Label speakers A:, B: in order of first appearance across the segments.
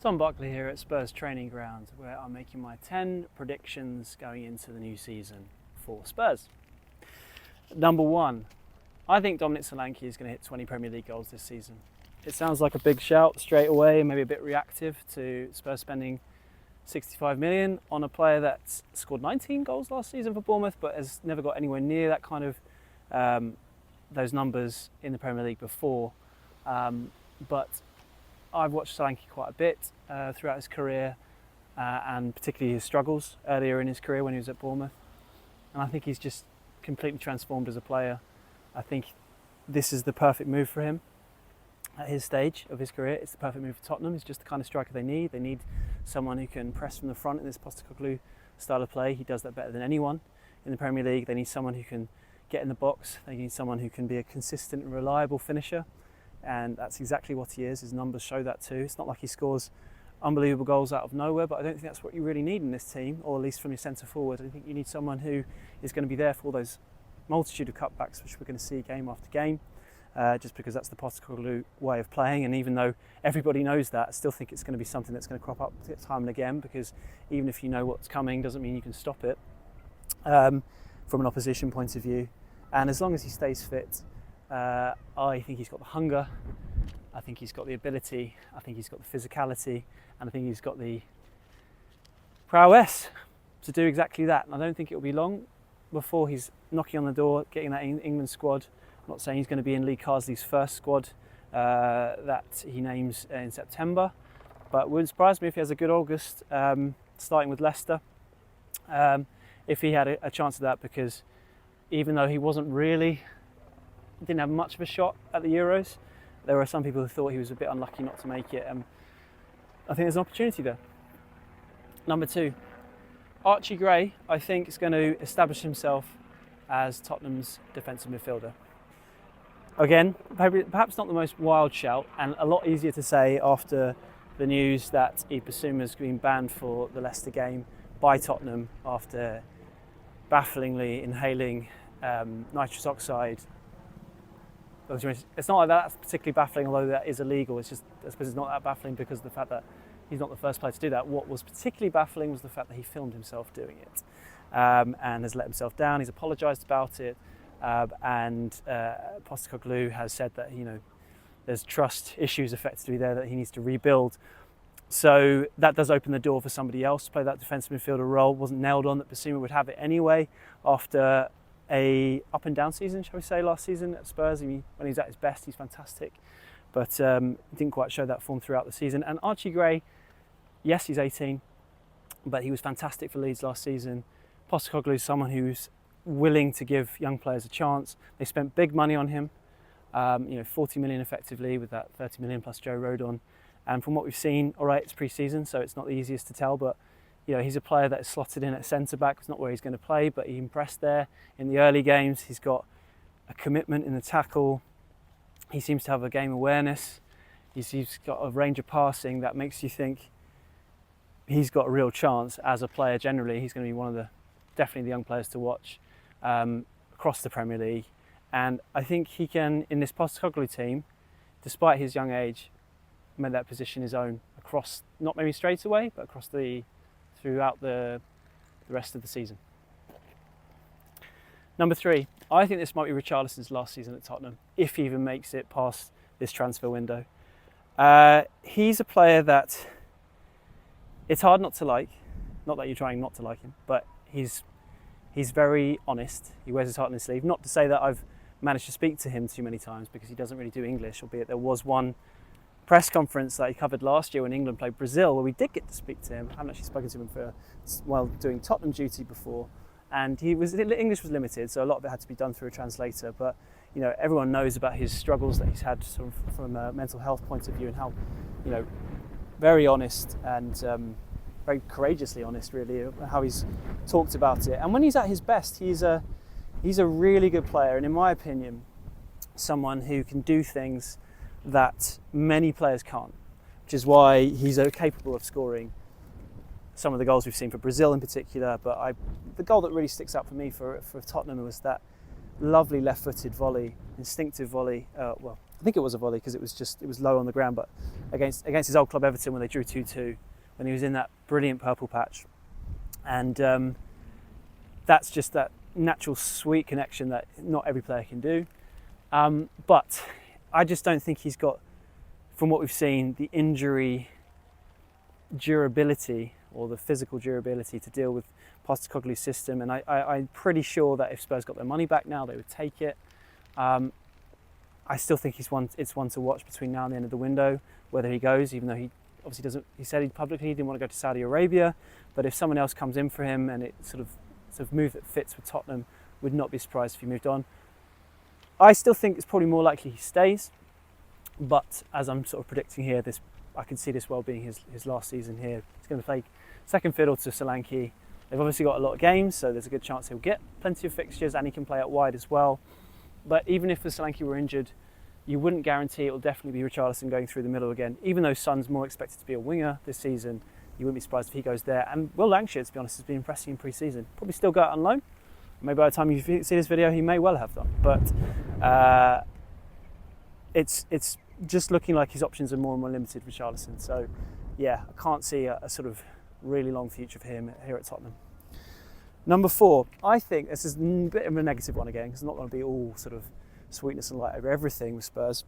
A: Tom Barclay here at Spurs training ground, where I'm making my 10 predictions going into the new season for Spurs. Number one, I think Dominic Solanke is going to hit 20 Premier League goals this season. It sounds like a big shout straight away, maybe a bit reactive to Spurs spending 65 million on a player that's scored 19 goals last season for Bournemouth, but has never got anywhere near that kind of those numbers in the Premier League before. But I've watched Solanke quite a bit throughout his career, and particularly his struggles earlier in his career when he was at Bournemouth. And I think he's just completely transformed as a player. I think this is the perfect move for him at his stage of his career. It's the perfect move for Tottenham. He's just the kind of striker they need. They need someone who can press from the front in this Postecoglou style of play. He does that better than anyone in the Premier League. They need someone who can get in the box. They need someone who can be a consistent and reliable finisher. And that's exactly what he is. His numbers show that too. It's not like he scores unbelievable goals out of nowhere, but I don't think that's what you really need in this team, or at least from your centre forward. I think you need someone who is going to be there for all those multitude of cutbacks which we're going to see game after game, just because that's the Postecoglou way of playing. And even though everybody knows that, I still think it's going to be something that's going to crop up time and again, because even if you know what's coming doesn't mean you can stop it from an opposition point of view. And as long as he stays fit, I think he's got the hunger, I think he's got the ability, I think he's got the physicality, and I think he's got the prowess to do exactly that. And I don't think it will be long before he's knocking on the door, getting that England squad. I'm not saying he's going to be in Lee Carsley's first squad that he names in September, but it wouldn't surprise me if he has a good August, starting with Leicester, if he had a chance of that, because even though he didn't have much of a shot at the Euros, there were some people who thought he was a bit unlucky not to make it. I think there's an opportunity there. Number two, Archie Gray, I think, is going to establish himself as Tottenham's defensive midfielder. Again, perhaps not the most wild shout, and a lot easier to say after the news that Ibisuma's been banned for the Leicester game by Tottenham after bafflingly inhaling nitrous oxide. It's not like that's particularly baffling, although that is illegal. It's just, I suppose it's not that baffling because of the fact that he's not the first player to do that. What was particularly baffling was the fact that he filmed himself doing it, and has let himself down. He's apologised about it, and Postecoglou has said that there's trust issues effectively there that he needs to rebuild. So that does open the door for somebody else to play that defensive midfielder role. Wasn't nailed on that Bissouma would have it anyway after a up and down season, shall we say, last season at Spurs. When he's at his best, he's fantastic, but didn't quite show that form throughout the season. And Archie Gray, yes, he's 18, but he was fantastic for Leeds last season. Postecoglou is someone who's willing to give young players a chance. They spent big money on him, 40 million effectively, with that 30 million plus Joe Rodon. And from what we've seen, all right, it's pre-season, so it's not the easiest to tell, but he's a player that is slotted in at centre-back. It's not where he's going to play, but he impressed there in the early games. He's got a commitment in the tackle. He seems to have a game awareness. He's got a range of passing that makes you think he's got a real chance as a player generally. He's going to be definitely the young players to watch across the Premier League. And I think he can, in this Postecoglou team, despite his young age, make that position his own across, not maybe straight away, but throughout the rest of the season. Number three, I think this might be Richarlison's last season at Tottenham, if he even makes it past this transfer window. He's a player that it's hard not to like. Not that you're trying not to like him, but he's very honest. He wears his heart on his sleeve. Not to say that I've managed to speak to him too many times, because he doesn't really do English, albeit there was one press conference that he covered last year when England played Brazil, where we did get to speak to him. I haven't actually spoken to him while doing Tottenham duty before, and English was limited, so a lot of it had to be done through a translator. But everyone knows about his struggles that he's had sort of from a mental health point of view, and how very honest and very courageously honest, really, how he's talked about it. And when he's at his best, he's a really good player, and in my opinion, someone who can do things that many players can't, which is why he's capable of scoring some of the goals we've seen for Brazil in particular. But the goal that really sticks out for me for Tottenham was that lovely left-footed volley, instinctive volley, I think it was a volley because it was low on the ground, but against his old club Everton when they drew 2-2, when he was in that brilliant purple patch. And that's just that natural sweet connection that not every player can do. But I just don't think he's got, from what we've seen, the injury durability or the physical durability to deal with Postecoglou's system. And I'm pretty sure that if Spurs got their money back now, they would take it. I still think it's one to watch between now and the end of the window, whether he goes, even though he obviously doesn't. He said he publicly didn't want to go to Saudi Arabia, but if someone else comes in for him and it's sort of move that fits with Tottenham, would not be surprised if he moved on. I still think it's probably more likely he stays, but as I'm sort of predicting here, I can see this well being his last season here. He's going to play second fiddle to Solanke. They've obviously got a lot of games, so there's a good chance he'll get plenty of fixtures, and he can play out wide as well. But even if Solanke were injured, you wouldn't guarantee it will definitely be Richarlison going through the middle again. Even though Son's more expected to be a winger this season, you wouldn't be surprised if he goes there. And Will Lancashire, to be honest, has been impressing in pre-season. Probably still go out on loan. Maybe by the time you see this video, he may well have done. But it's just looking like his options are more and more limited, Richarlison. So, yeah, I can't see a sort of really long future for him here at Tottenham. Number 4, I think this is a bit of a negative one again, because it's not going to be all sort of sweetness and light over everything with Spurs.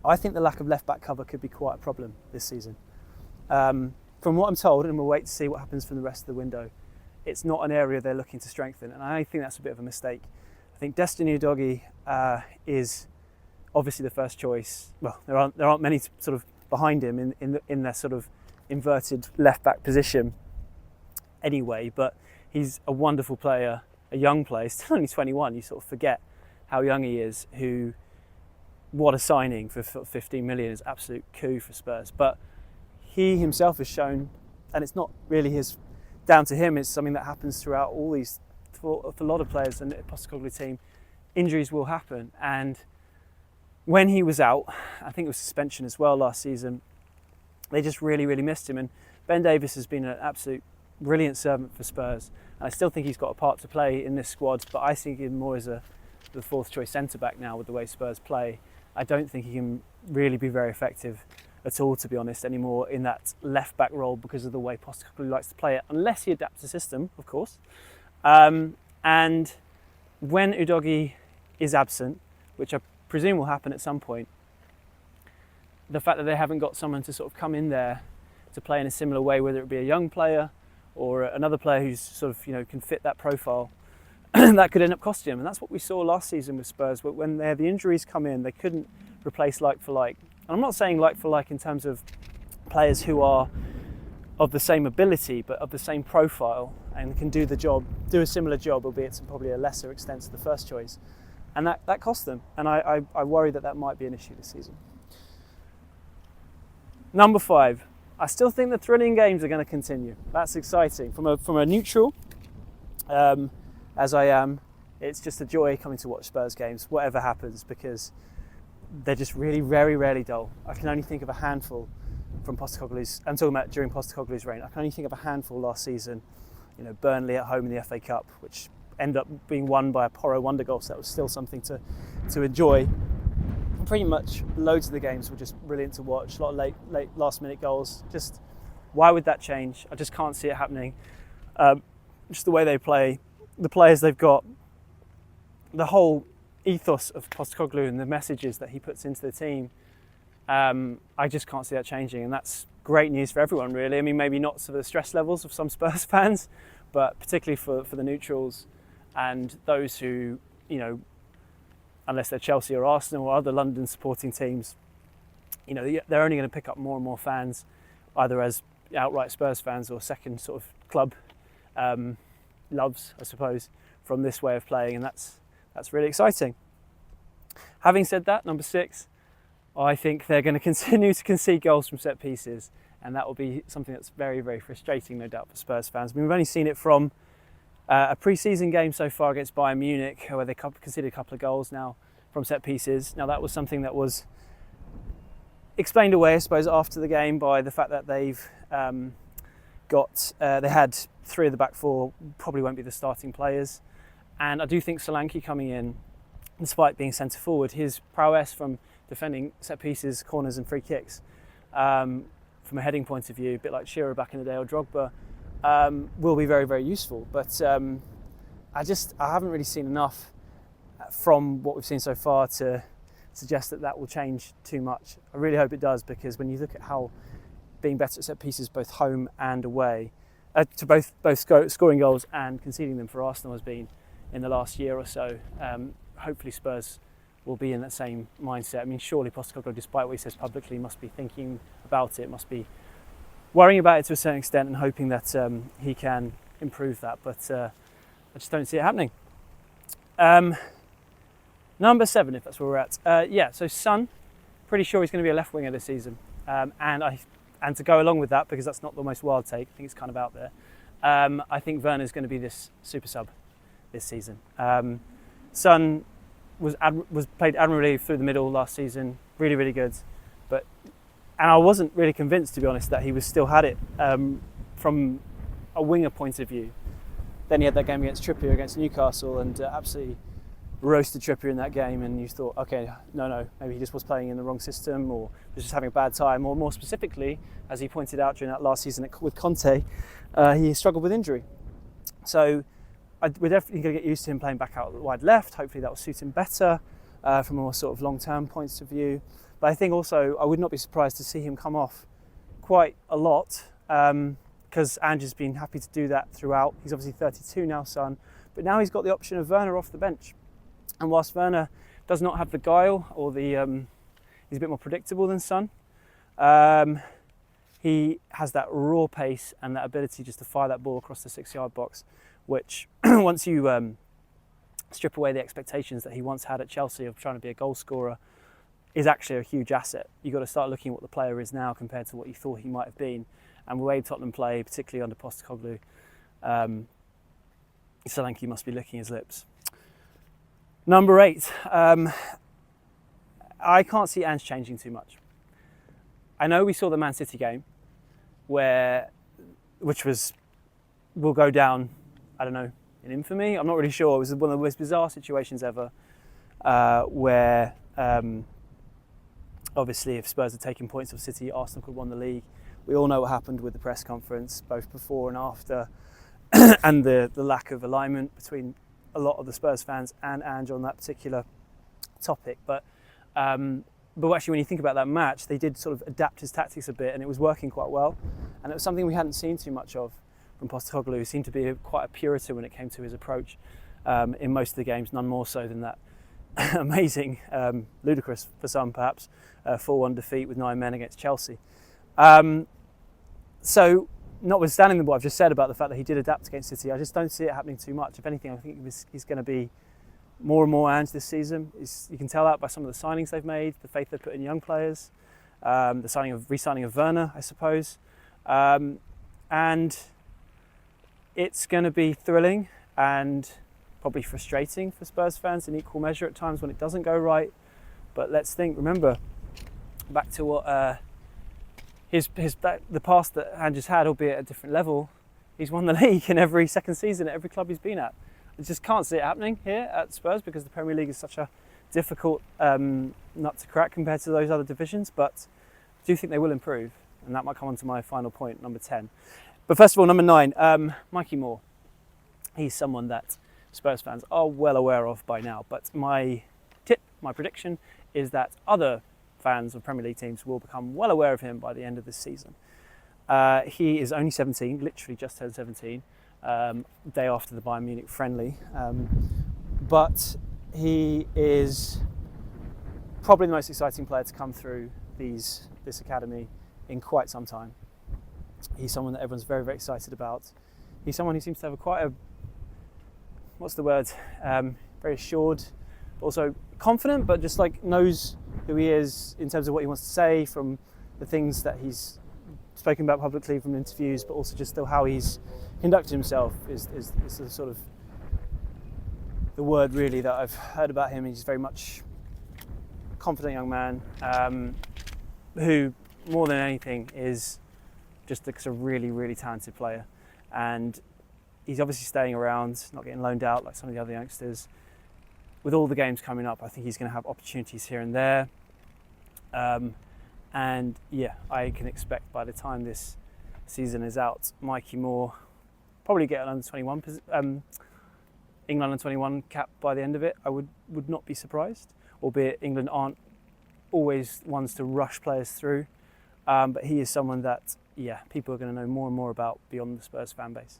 A: I think the lack of left-back cover could be quite a problem this season. From what I'm told, and we'll wait to see what happens from the rest of the window, it's not an area they're looking to strengthen, and I think that's a bit of a mistake. I think Destiny Udogie is obviously the first choice. Well, there aren't many sort of behind him in their sort of inverted left-back position anyway, but he's a wonderful player, a young player, still only 21. You sort of forget how young he is. What a signing for 15 million is absolute coup for Spurs. But he himself has shown, and it's not really down to him, it's something that happens throughout all these, for a lot of players and the Postecoglou team, injuries will happen. And when he was out, I think it was suspension as well last season, they just really, really missed him. And Ben Davies has been an absolute brilliant servant for Spurs. And I still think he's got a part to play in this squad, but I think him more as the fourth choice centre-back now with the way Spurs play. I don't think he can really be very effective at all, to be honest, anymore in that left-back role because of the way Postecoglou likes to play it, unless he adapts the system, of course. And when Udogie is absent, which I presume will happen at some point, the fact that they haven't got someone to sort of come in there to play in a similar way, whether it be a young player or another player who's sort of, can fit that profile, that could end up costing him. And that's what we saw last season with Spurs. When they had the injuries come in, they couldn't replace like for like. And I'm not saying like for like in terms of players who are of the same ability, but of the same profile and can do a similar job, albeit to probably a lesser extent to the first choice. And that cost them. And I worry that might be an issue this season. Number 5. I still think the thrilling games are going to continue. That's exciting. From a neutral, as I am, it's just a joy coming to watch Spurs games, whatever happens, because they're just really very rarely dull. I can only think of a handful from Postecoglou's. I'm talking about during Postecoglou's reign. I can only think of a handful last season. Burnley at home in the FA Cup, which ended up being won by a Porro wonder goal. So that was still something to enjoy. Pretty much loads of the games were just brilliant to watch. A lot of late last minute goals. Just why would that change? I just can't see it happening. Just the way they play, the players they've got, the whole ethos of Postecoglou and the messages that he puts into the team. I just can't see that changing, and that's great news for everyone, really. I mean, maybe not to the stress levels of some Spurs fans, but particularly for the neutrals and those who, unless they're Chelsea or Arsenal or other London supporting teams, they're only going to pick up more and more fans, either as outright Spurs fans or second sort of club loves, I suppose, from this way of playing, and that's really exciting. Having said that, number 6, I think they're going to continue to concede goals from set pieces, and that will be something that's very, very frustrating, no doubt, for Spurs fans. I mean, we've only seen it from a pre-season game so far against Bayern Munich, where they conceded a couple of goals now from set pieces. Now, that was something that was explained away, I suppose, after the game by the fact that they've they had 3 of the back 4 probably won't be the starting players. And I do think Solanke coming in, despite being centre forward, his prowess from defending set pieces, corners and free kicks. From a heading point of view, a bit like Shearer back in the day or Drogba, will be very, very useful. But I haven't really seen enough from what we've seen so far to suggest that will change too much. I really hope it does, because when you look at how being better at set pieces both home and away, to both scoring goals and conceding them for Arsenal has been in the last year or so, hopefully Spurs will be in that same mindset. I mean, surely Postecoglou, despite what he says publicly, must be thinking about it, must be worrying about it to a certain extent and hoping that he can improve that, but I just don't see it happening. Number 7, if that's where we're at. So Son, pretty sure he's going to be a left winger this season, and to go along with that, because that's not the most wild take, I think it's kind of out there, I think Werner's going to be this super sub this season. Son was played admirably through the middle last season, really, really good, and I wasn't really convinced, to be honest, that he was still had it from a winger point of view. Then he had that game against Trippier against Newcastle and absolutely roasted Trippier in that game, and you thought, okay, no, maybe he just was playing in the wrong system or was just having a bad time, or more specifically, as he pointed out during that last season with Conte, he struggled with injury. So we're definitely going to get used to him playing back out wide left. Hopefully that will suit him better from a more sort of long-term points of view. But I think also I would not be surprised to see him come off quite a lot, because Ange's been happy to do that throughout. He's obviously 32 now, Son, but now he's got the option of Werner off the bench. And whilst Werner does not have the guile or he's a bit more predictable than Son, he has that raw pace and that ability just to fire that ball across the 6-yard box, which once you strip away the expectations that he once had at Chelsea of trying to be a goal scorer, is actually a huge asset. You've got to start looking at what the player is now compared to what you thought he might have been. And the way Tottenham play, particularly under Postecoglou, Solanke must be licking his lips. Number 8, I can't see Ange changing too much. I know we saw the Man City game, which will go down, I don't know, in infamy. I'm not really sure. It was one of the most bizarre situations ever, where obviously if Spurs had taken points off City, Arsenal could have won the league. We all know what happened with the press conference, both before and after, and the lack of alignment between a lot of the Spurs fans and Ange on that particular topic. But actually, when you think about that match, they did sort of adapt his tactics a bit, and it was working quite well. And it was something we hadn't seen too much of from Postecoglou, who seemed to be quite a puritan when it came to his approach in most of the games, none more so than that amazing, ludicrous for some perhaps, 4-1 defeat with 9 men against Chelsea. So, notwithstanding what I've just said about the fact that he did adapt against City, I just don't see it happening too much. If anything, I think he's going to be more and more Ange this season. You can tell that by some of the signings they've made, the faith they put in young players, the re-signing of Werner, I suppose. And it's going to be thrilling and probably frustrating for Spurs fans in equal measure at times when it doesn't go right. But remember, back to what the past that Ange has had, albeit at a different level. He's won the league in every second season at every club he's been at. I just can't see it happening here at Spurs because the Premier League is such a difficult nut to crack compared to those other divisions, but I do think they will improve, and that might come on to my final point, number 10. But first of all, number 9, Mikey Moore. He's someone that Spurs fans are well aware of by now, but my prediction is that other fans of Premier League teams will become well aware of him by the end of this season. He is only 17, literally just turned 17, day after the Bayern Munich friendly, but he is probably the most exciting player to come through this academy in quite some time. He's someone that everyone's very, very excited about. He's someone who seems to have very assured, also confident, but just like knows who he is in terms of what he wants to say from the things that he's spoken about publicly from interviews, but also just still how he's conducted himself is the sort of the word really that I've heard about him. He's very much a confident young man who, more than anything, is just a really, really talented player. And he's obviously staying around, not getting loaned out like some of the other youngsters. With all the games coming up, I think he's going to have opportunities here and there. And yeah, I can expect by the time this season is out, Mikey Moore probably get an under 21 England under 21 cap by the end of it. I would not be surprised, albeit England aren't always ones to rush players through. But he is someone that, yeah, people are going to know more and more about beyond the Spurs fan base.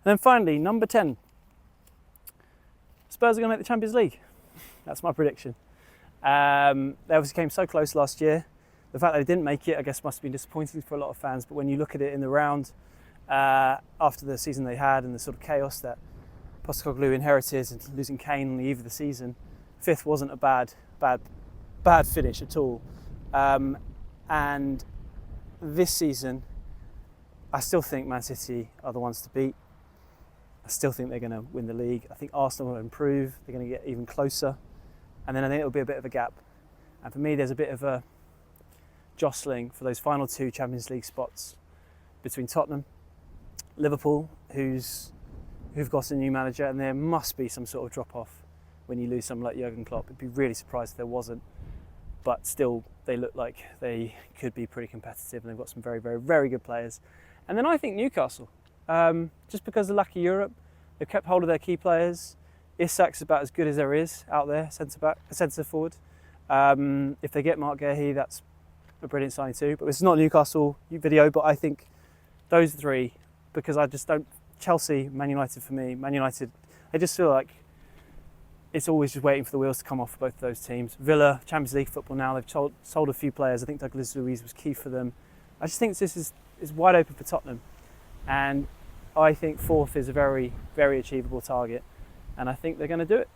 A: And then finally, number 10. Spurs are going to make the Champions League. That's my prediction. They obviously came so close last year. The fact that they didn't make it, I guess, must have been disappointing for a lot of fans. But when you look at it in the round, after the season they had and the sort of chaos that Postecoglou inherited and losing Kane on the eve of the season, fifth wasn't a bad finish at all. And this season, I still think Man City are the ones to beat. I still think they're going to win the league. I think Arsenal will improve. They're going to get even closer. And then I think it'll be a bit of a gap. And for me, there's a bit of a jostling for those final two Champions League spots between Tottenham, Liverpool, who've got a new manager, and there must be some sort of drop-off when you lose someone like Jurgen Klopp. I'd be really surprised if there wasn't. But still, they look like they could be pretty competitive, and they've got some very, very, very good players. And then I think Newcastle, just because of the lack of Europe, they've kept hold of their key players. Isak's about as good as there is out there, centre forward. If they get Mark Guehi, that's a brilliant signing too. But it's not a Newcastle video, but I think those three, because I just don't. Chelsea, Man United for me. Man United, I just feel like it's always just waiting for the wheels to come off for both of those teams. Villa, Champions League football now, they've sold a few players. I think Douglas Luiz was key for them. I just think this is wide open for Tottenham. And I think fourth is a very, very achievable target. And I think they're going to do it.